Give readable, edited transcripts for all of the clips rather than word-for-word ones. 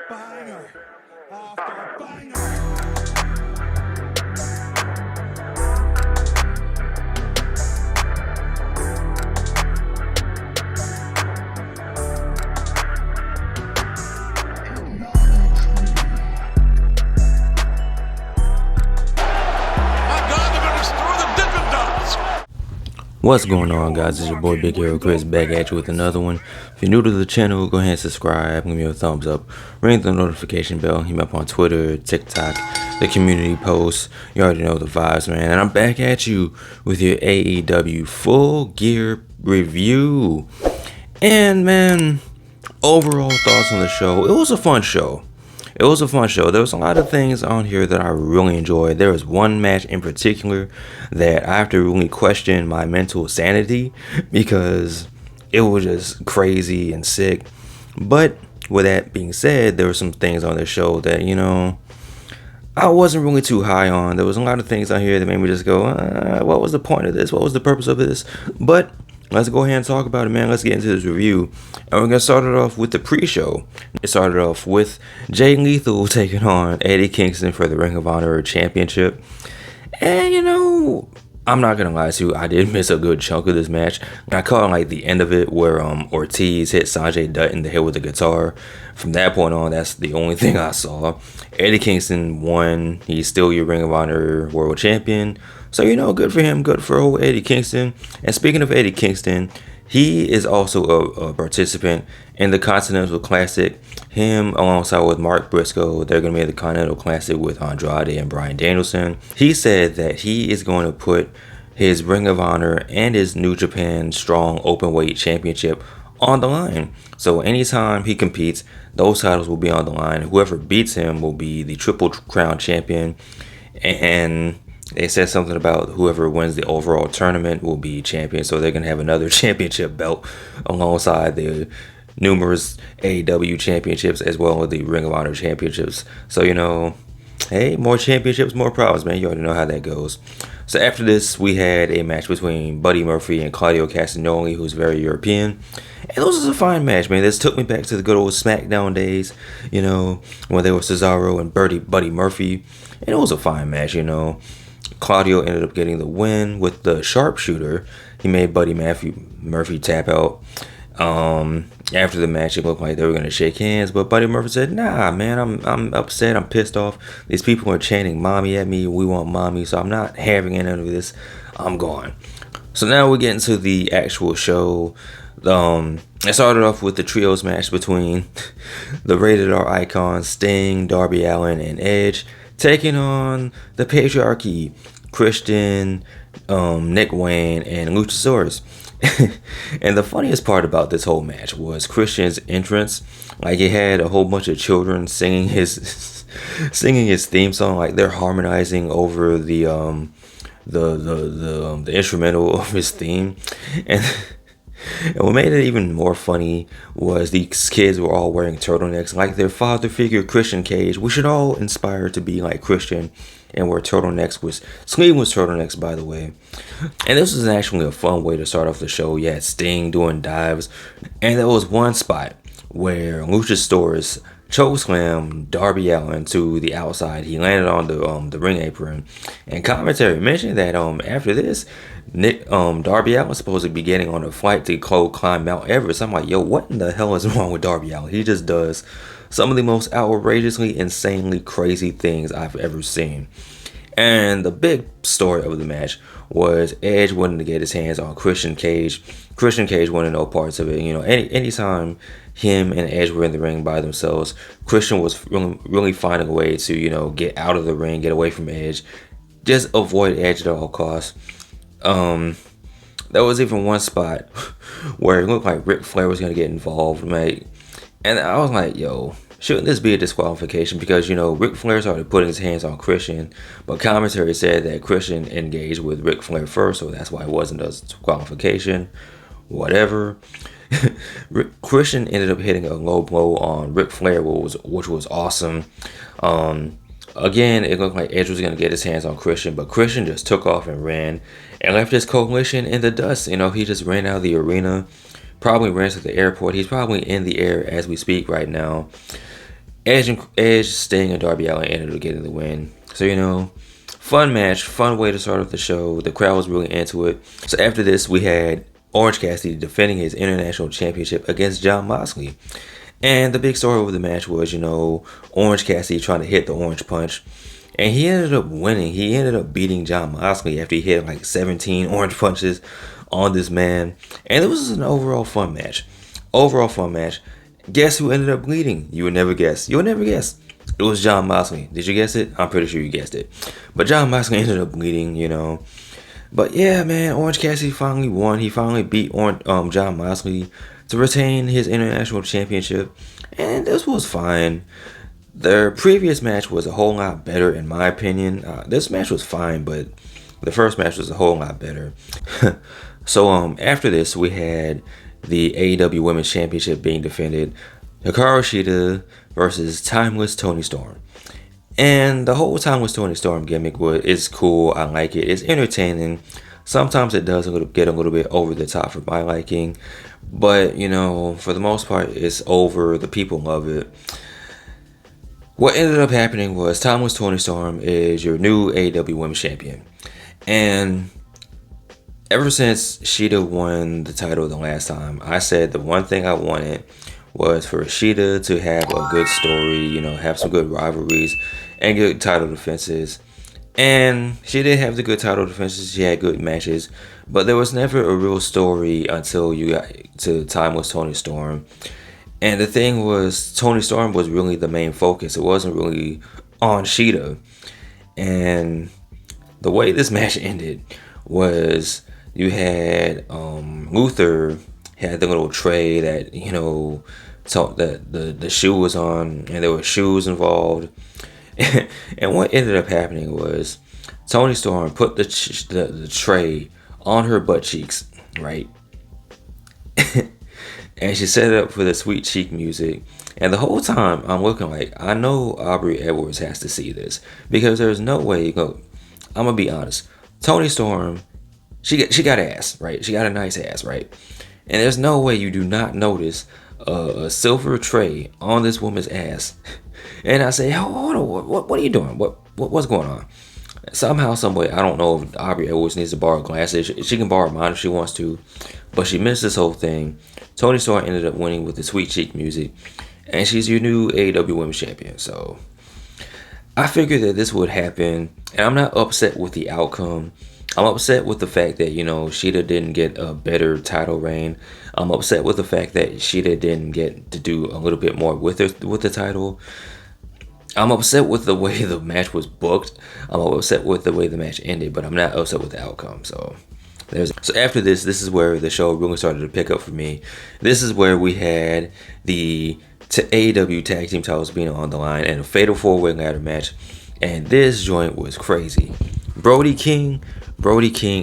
Banger after banger. What's going on, guys? It's your boy Big Hero Kris back at you with another one. If you're new to the channel, go ahead and subscribe, give me a thumbs up, ring the notification bell, hit me up on Twitter, TikTok, the community posts. You already know the vibes, man. And I'm back at you with your AEW Full Gear review. And man, overall thoughts on the show. It was a fun show. There was a lot of things on here that I really enjoyed. There was one match in particular that I have to really question my mental sanity because it was just crazy and sick. But with that being said, there were some things on the show that, I wasn't really too high on. There was a lot of things on here that made me just go, what was the point of this? What was the purpose of this? But let's go ahead and talk about it, man. Let's get into this review. And we're going to start it off with the pre-show. It started off with Jay Lethal taking on Eddie Kingston for the Ring of Honor Championship. And, I'm not going to lie to you, I did miss a good chunk of this match. I caught the end of it where Ortiz hit Sanjay Dutt in the head with the guitar. From that point on, that's the only thing I saw. Eddie Kingston won. He's still your Ring of Honor World Champion. So, good for him. Good for old Eddie Kingston. And speaking of Eddie Kingston, he is also a participant in the Continental Classic. Him alongside with Mark Briscoe, they're going to be in the Continental Classic with Andrade and Bryan Danielson. He said that he is going to put his Ring of Honor and his New Japan Strong Openweight Championship on the line. So anytime he competes, those titles will be on the line. Whoever beats him will be the Triple Crown Champion. And they said something about whoever wins the overall tournament will be champion. So they're going to have another championship belt alongside the numerous AEW championships as well as the Ring of Honor championships. So, hey, more championships, more problems, man. You already know how that goes. So after this, we had a match between Buddy Murphy and Claudio Castagnoli, who's very European. And this was a fine match, man. This took me back to the good old SmackDown days, when they were Cesaro and Buddy Murphy. And it was a fine match, Claudio ended up getting the win with the sharpshooter. He made Buddy Murphy tap out. After the match, it looked like they were going to shake hands, but Buddy Murphy said, nah, man, I'm upset. I'm pissed off. These people are chanting mommy at me. We want mommy, so I'm not having any of this. I'm gone. So now we get into the actual show. It started off with the trios match between the Rated R icons Sting, Darby Allin, and Edge, taking on the Patriarchy, Christian, Nick Wayne, and Luchasaurus. And the funniest part about this whole match was Christian's entrance. He had a whole bunch of children singing his theme song. They're harmonizing over the instrumental of his theme. And what made it even more funny was these kids were all wearing turtlenecks like their father figure, Christian Cage. We should all inspire to be like Christian and wear turtlenecks. Sleeveless turtlenecks, by the way. And this was actually a fun way to start off the show. You had Sting doing dives. And there was one spot where Luchasaurus chokeslammed Darby Allin to the outside. He landed on the ring apron. And commentary mentioned that after this, Darby Allin was supposed to be getting on a flight to climb Mount Everest. I'm like, yo, what in the hell is wrong with Darby Allin? He just does some of the most outrageously, insanely crazy things I've ever seen. And the big story of the match was Edge wanting to get his hands on Christian Cage. Christian Cage wanted no parts of it. Anytime him and Edge were in the ring by themselves, Christian was really finding a way to, get out of the ring, get away from Edge, just avoid Edge at all costs. There was even one spot where it looked like Ric Flair was going to get involved, mate. And I was like, yo, shouldn't this be a disqualification? Because, Ric Flair started putting his hands on Christian, but commentary said that Christian engaged with Ric Flair first, so that's why it wasn't a disqualification. Whatever. Christian ended up hitting a low blow on Ric Flair, which was awesome. Again, it looked like Edge was going to get his hands on Christian, but Christian just took off and ran and left his coalition in the dust. He just ran out of the arena, probably ran to the airport. He's probably in the air as we speak right now. Edge, Sting, and Darby Allin ended up getting the win. So, fun match, fun way to start off the show. The crowd was really into it. So after this, we had Orange Cassidy defending his international championship against Jon Moxley. And the big story of the match was, Orange Cassidy trying to hit the orange punch. And he ended up winning. He ended up beating Jon Moxley after he hit like 17 orange punches on this man. And it was an overall fun match. Guess who ended up bleeding? You would never guess. It was Jon Moxley. Did you guess it? I'm pretty sure you guessed it. But Jon Moxley ended up bleeding, But yeah, man, Orange Cassidy finally won. He finally beat Jon Moxley to retain his international championship. And this was fine. Their previous match was a whole lot better, in my opinion. This match was fine, but the first match was a whole lot better. So after this, we had the AEW Women's Championship being defended. Hikaru Shida versus Timeless Toni Storm. And the whole Timeless Toni Storm gimmick is cool. I like it. It's entertaining. Sometimes it does get a little bit over the top for my liking. But, for the most part, it's over. The people love it. What ended up happening was Timeless Toni Storm is your new AEW Women's Champion. And ever since Shida won the title the last time, I said the one thing I wanted was for Shida to have a good story, have some good rivalries and good title defenses. And she did have the good title defenses. She had good matches. But there was never a real story until you got to Timeless Toni Storm. And the thing was, Toni Storm was really the main focus. It wasn't really on Shida. And the way this match ended was you had Luther had the little tray that, so that the shoe was on, and there were shoes involved. And what ended up happening was Toni Storm put the tray on her butt cheeks, right? And she set it up for the sweet cheek music. And the whole time I'm looking like, I know Aubrey Edwards has to see this, because there's no way you go. I'm gonna be honest. Toni Storm, she got ass, right? She got a nice ass, right? And there's no way you do not notice a silver tray on this woman's ass. And I say, hold on, what are you doing? What's going on? Somehow, someway, I don't know if Aubrey Edwards needs to borrow glasses. She can borrow mine if she wants to, but she missed this whole thing. Toni Storm ended up winning with the sweet cheek music, and she's your new AEW Women's Champion. So I figured that this would happen, and I'm not upset with the outcome. I'm upset with the fact that, Shida didn't get a better title reign. I'm upset with the fact that Shida didn't get to do a little bit more with the title. I'm upset with the way the match was booked. I'm upset with the way the match ended, but I'm not upset with the outcome. So after this is where the show really started to pick up for me. This is where we had the AEW tag team titles being on the line and a fatal 4-way ladder match. And this joint was crazy. Brody King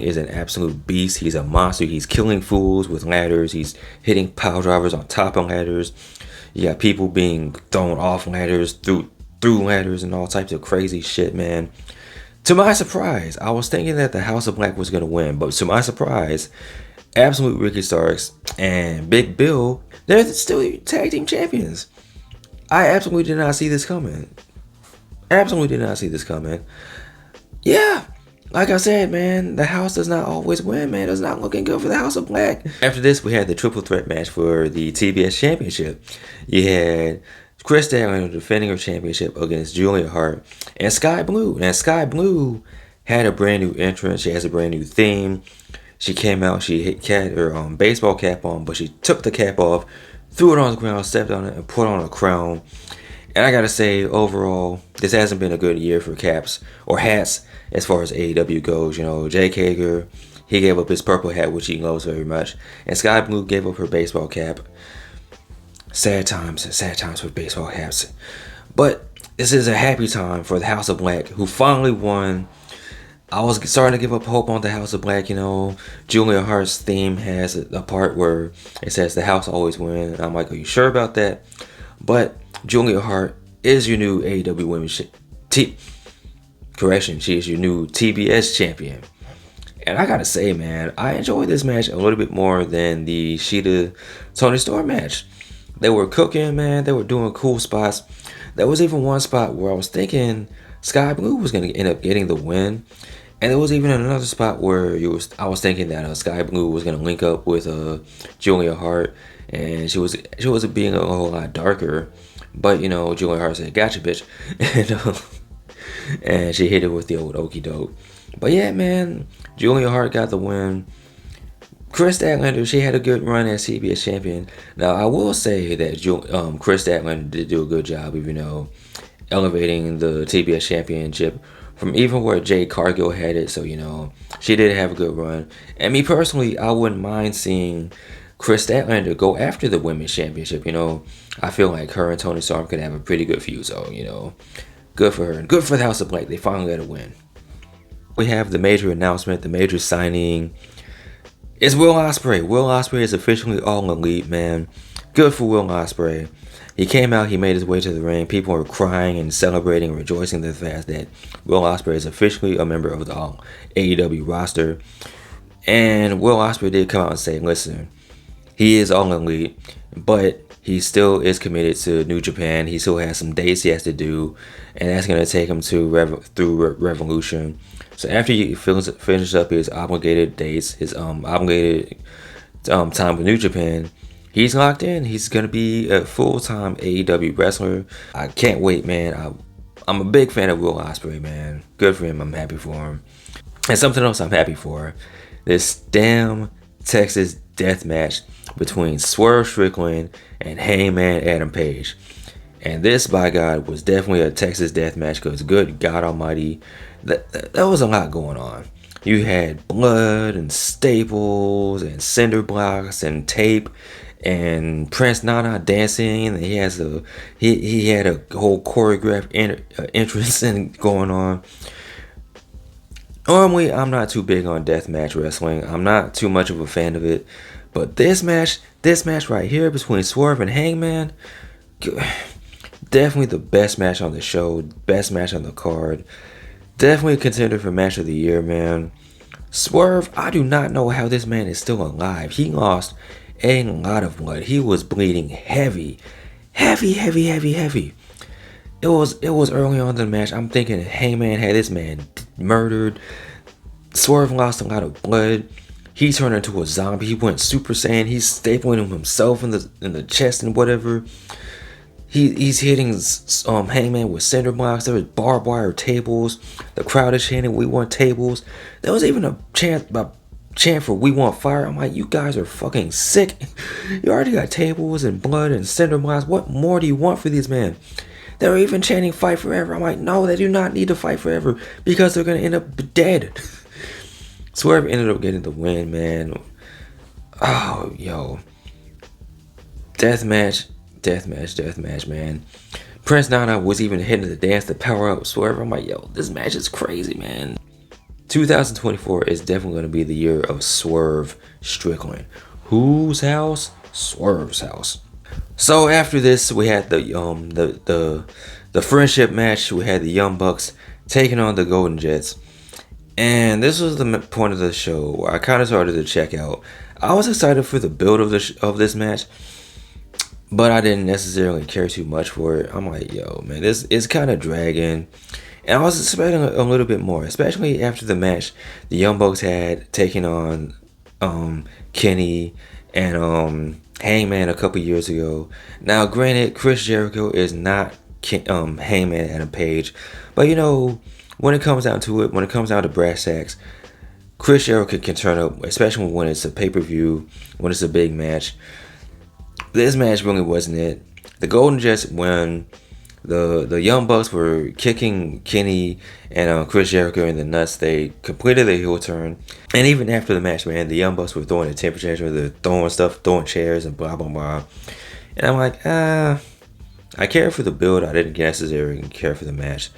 is an absolute beast. He's a monster. He's killing fools with ladders. He's hitting pile drivers on top of ladders. You got people being thrown off ladders, through ladders, and all types of crazy shit, man. To my surprise, I was thinking that the House of Black was going to win, but to my surprise, Absolute Ricky Starks and Big Bill, they're still tag team champions. I absolutely did not see this coming. Yeah, like I said, man, the house does not always win, man. It's not looking good for the House of Black. After this, we had the triple threat match for the TBS Championship. You had Kris defending her championship against Julia Hart and Skye Blue. And Skye Blue had a brand new entrance. She has a brand new theme. She came out, she had her baseball cap on, but she took the cap off, threw it on the ground, stepped on it, and put on a crown. And I gotta say, overall, this hasn't been a good year for caps or hats as far as AEW goes. Jake Hager, he gave up his purple hat, which he loves very much. And Skye Blue gave up her baseball cap. Sad times for baseball caps. But this is a happy time for the House of Black, who finally won. I was starting to give up hope on the House of Black. Julia Hart's theme has a part where it says the house always wins. I'm like, are you sure about that? But Julia Hart is your new AEW Women's Correction, she is your new TBS Champion. And And I gotta say, man, I enjoyed this match a little bit more than the Shida Toni Storm match. They were cooking, man. They were doing cool spots. There was even one spot where I was thinking Skye Blue was gonna end up getting the win. And there was even another spot where I was thinking that Skye Blue was gonna link up with Julia Hart, and she was being a whole lot darker, but Julia Hart said, "Gotcha, bitch," and she hit it with the old okie doke. But yeah, man, Julia Hart got the win. Kris Statlander, she had a good run as TBS champion. Now I will say that Kris Statlander did do a good job of elevating the TBS championship from even where Jade Cargill had it. So, she did have a good run. And me personally, I wouldn't mind seeing Kris Statlander go after the women's championship. I feel like her and Toni Storm could have a pretty good feud. So, good for her. And good for the House of Black. They finally got a win. We have the major announcement, the major signing. It's Will Ospreay. Will Ospreay is officially All Elite, man. Good for Will Ospreay. He came out, he made his way to the ring. People were crying and celebrating, rejoicing the fact that Will Ospreay is officially a member of the AEW roster. And Will Ospreay did come out and say, listen, he is All Elite, but he still is committed to New Japan. He still has some dates he has to do, and that's going to take him to through Revolution. So after he finishes up his obligated dates, his obligated time with New Japan, he's locked in. He's going to be a full-time AEW wrestler. I can't wait, man. I'm a big fan of Will Ospreay, man. Good for him. I'm happy for him. And something else I'm happy for. This damn Texas death match between Swerve Strickland and Hangman Adam Page. And this, by God, was definitely a Texas death match because, good God almighty, there was a lot going on. You had blood and staples and cinder blocks and tape and Prince Nana dancing, and he had a whole choreographed entrance going on. Normally, I'm not too big on deathmatch wrestling. I'm not too much of a fan of it, but this match right here between Swerve and Hangman, definitely the best match on the show, best match on the card. Definitely a contender for match of the year, man. Swerve, I do not know how this man is still alive. He lost a lot of blood. He was bleeding heavy. It was early on in the match. I'm thinking Hangman had this man murdered. Swerve lost a lot of blood. He turned into a zombie. He went Super Saiyan. He's stapling himself in the chest and whatever. He's hitting Hangman with cinder blocks. There was barbed wire tables. The crowd is chanting, "We want tables." There was even a chant for "We want fire." I'm like, you guys are fucking sick. You already got tables and blood and cinder blocks. What more do you want for these men? They were even chanting "Fight forever." I'm like, no, they do not need to fight forever because they're gonna end up dead. Swerve ended up getting the win, man. Oh, yo. Deathmatch, man. Prince Nana was even hitting the dance to power up Swerve. I'm like, yo, this match is crazy, man. 2024 is definitely going to be the year of Swerve Strickland. Whose house? Swerve's house. So after this, we had the friendship match. We had the Young Bucks taking on the Golden Jets. And this was the point of the show where I kind of started to check out. I was excited for the build of this match, but I didn't necessarily care too much for it. I'm like, yo, man, this is kind of dragging. And I was expecting a little bit more, especially after the match the Young Bucks had taken on Kenny and Hangman a couple years ago. Now, granted, Chris Jericho is not Hangman Adam Page, but when it comes down to it, when it comes down to brass tacks, Chris Jericho can turn up, especially when it's a pay-per-view, when it's a big match. This match really wasn't it. The Golden Jets, when the Young Bucks were kicking Kenny and Chris Jericho in the nuts, they completed their heel turn. And even after the match, man, the Young Bucks were throwing the temperature, they're throwing stuff, throwing chairs and blah, blah, blah. And I'm like, I care for the build. I didn't necessarily care for the match.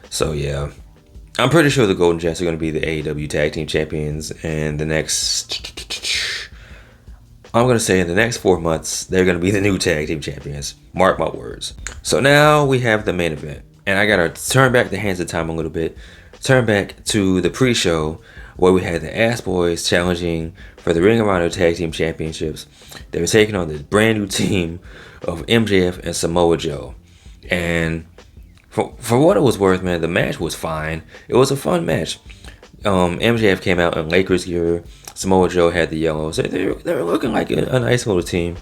So, yeah. I'm pretty sure the Golden Jets are going to be the AEW Tag Team Champions in the next... I'm going to say in the next 4 months, they're going to be the new Tag Team Champions. Mark my words. So now we have the main event. And I got to turn back the hands of time a little bit. Turn back to the pre-show where we had the Ass Boys challenging for the Ring of Honor Tag Team Championships. They were taking on this brand new team of MJF and Samoa Joe. And for what it was worth, man, the match was fine. It was a fun match. MJF came out in Lakers gear. Samoa Joe had the yellow. So they were looking like a nice little team.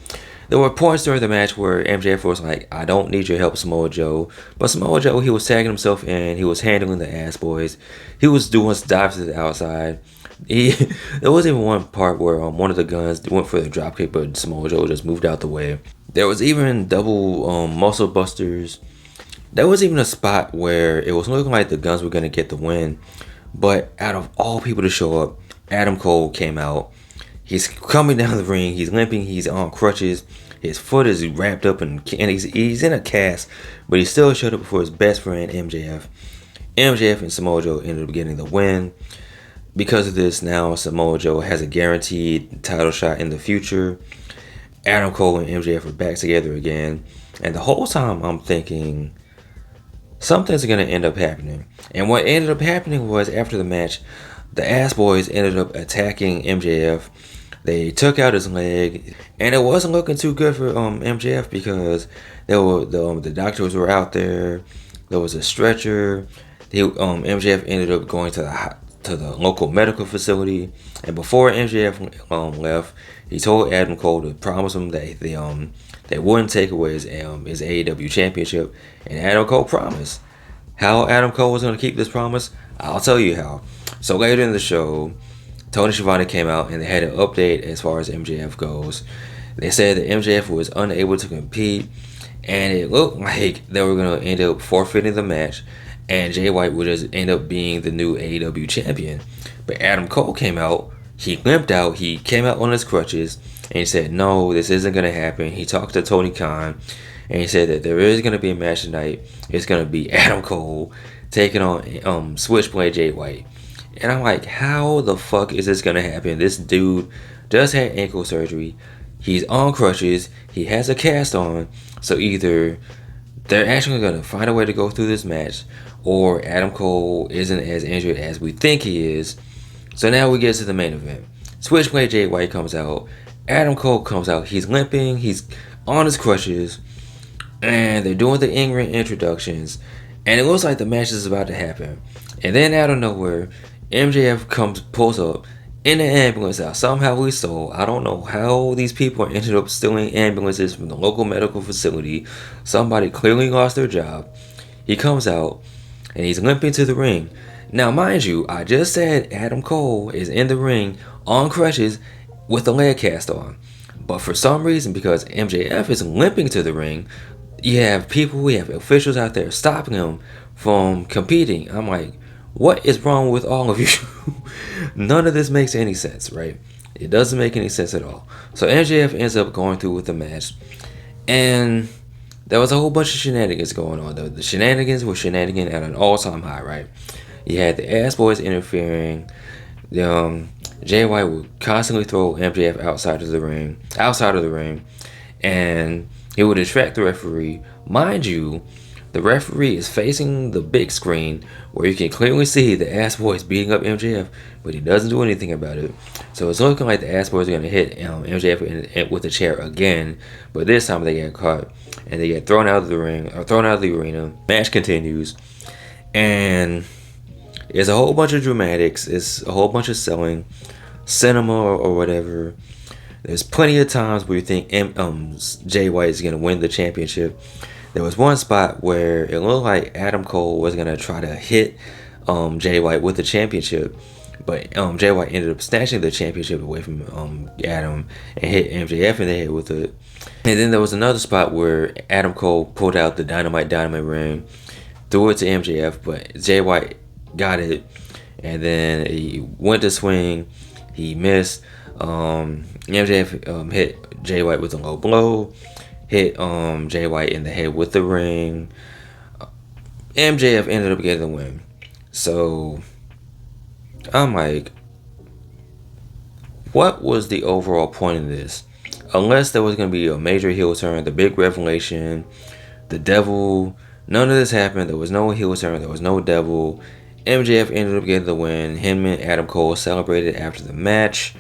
There were points during the match where MJF was like, I don't need your help, Samoa Joe. But Samoa Joe, he was tagging himself in. He was handling the Ass Boys. He was doing dives to the outside. There was even one part where one of the guns went for the dropkick, but Samoa Joe just moved out the way. There was even double muscle busters. There was even a spot where it was looking like the guns were going to get the win. But out of all people to show up, Adam Cole came out. He's coming down the ring. He's limping. He's on crutches. His foot is wrapped up and he's in a cast. But he still showed up for his best friend, MJF. MJF and Samoa Joe ended up getting the win. Because of this, now Samoa Joe has a guaranteed title shot in the future. Adam Cole and MJF are back together again. And the whole time I'm thinking something's going to end up happening. And what ended up happening was after the match, the Ass Boys ended up attacking MJF. They took out his leg, and it wasn't looking too good for MJF because there were the doctors were out there. There was a stretcher. MJF ended up going to the local medical facility, and before MJF left, he told Adam Cole to promise him that they wouldn't take away his AEW championship, and Adam Cole promised. How Adam Cole was going to keep this promise, I'll tell you how. So later in the show, Tony Schiavone came out and they had an update as far as MJF goes. They said that MJF was unable to compete, and it looked like they were going to end up forfeiting the match, and Jay White would just end up being the new AEW champion. But Adam Cole came out, he limped out, he came out on his crutches, and he said, no, this isn't going to happen. He talked to Tony Khan, and he said that there is going to be a match tonight. It's going to be Adam Cole taking on Switchblade Jay White. And I'm like, how the fuck is this going to happen? This dude just had ankle surgery. He's on crutches. He has a cast on. So either they're actually going to find a way to go through this match, or Adam Cole isn't as injured as we think he is. So now we get to the main event. Switchblade Jay White comes out. Adam Cole comes out. He's limping. He's on his crutches. And they're doing the in-ring introductions. And it looks like the match is about to happen. And then out of nowhere, MJF pulls up in the ambulance out. Somehow we stole. I don't know how these people ended up stealing ambulances from the local medical facility. Somebody clearly lost their job. He comes out and he's limping to the ring. Now, mind you, I just said Adam Cole is in the ring on crutches with a leg cast on. But for some reason, because MJF is limping to the ring, we have officials out there stopping him from competing. I'm like, what is wrong with all of you? None of this makes any sense, right? It doesn't make any sense at all. So MJF ends up going through with the match. And there was a whole bunch of shenanigans going on. The shenanigans were shenanigan at an all-time high, right? You had the Ass Boys interfering. Jay White would constantly throw MJF outside of the ring. And he would distract the referee. Mind you, the referee is facing the big screen where you can clearly see the Ass Boys beating up MJF, but he doesn't do anything about it. So it's looking like the Ass Boys are going to hit MJF with a chair again, but this time they get caught and they get thrown out of the ring, or thrown out of the arena. Match continues, and it's a whole bunch of dramatics. It's a whole bunch of selling, cinema or whatever. There's plenty of times where you think Jay White is going to win the championship. There was one spot where it looked like Adam Cole was going to try to hit Jay White with the championship, but Jay White ended up snatching the championship away from Adam and hit MJF in the head with it. And then there was another spot where Adam Cole pulled out the Dynamite ring, threw it to MJF, but Jay White got it, and then he went to swing, he missed. MJF hit Jay White with a low blow, hit Jay White in the head with the ring. MJF ended up getting the win. So I'm like, what was the overall point of this? Unless there was going to be a major heel turn, the big revelation, the devil, none of this happened. There was no heel turn, there was no devil. MJF ended up getting the win. Him and Adam Cole celebrated after the match.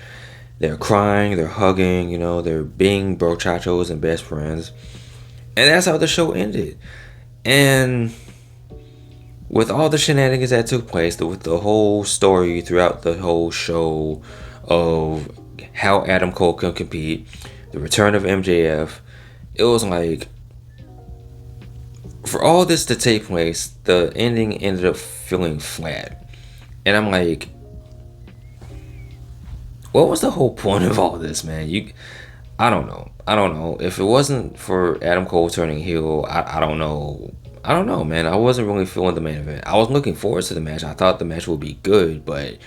They're crying, they're hugging, you know, they're being brochachos and best friends. And that's how the show ended. And with all the shenanigans that took place, with the whole story throughout the whole show of how Adam Cole can compete, the return of MJF, it was like, for all this to take place, the ending ended up feeling flat. And I'm like, what was the whole point of all this, man? I don't know. If it wasn't for Adam Cole turning heel, I don't know. I don't know, man. I wasn't really feeling the main event. I was looking forward to the match. I thought the match would be good, but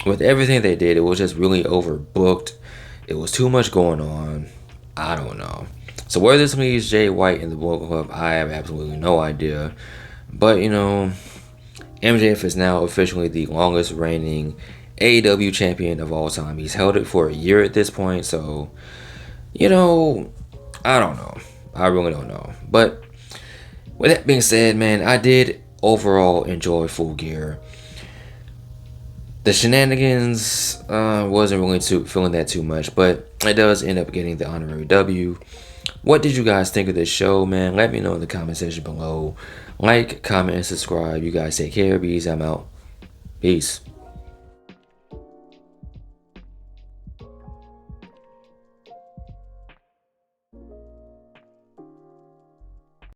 with everything they did, it was just really overbooked. It was too much going on. I don't know. So where this leaves Jay White in the Bullet Club, I have absolutely no idea. But, you know, MJF is now officially the longest reigning AEW champion of all time. He's held it for a year at this point, so, you know, I don't know. I really don't know. But with that being said, man, I did overall enjoy Full Gear. The shenanigans wasn't really feeling that too much, but it does end up getting the honorary W. What did you guys think of this show, man? Let me know in the comment section below. Like, comment, and subscribe. You guys take care. Bees, I'm out. Peace.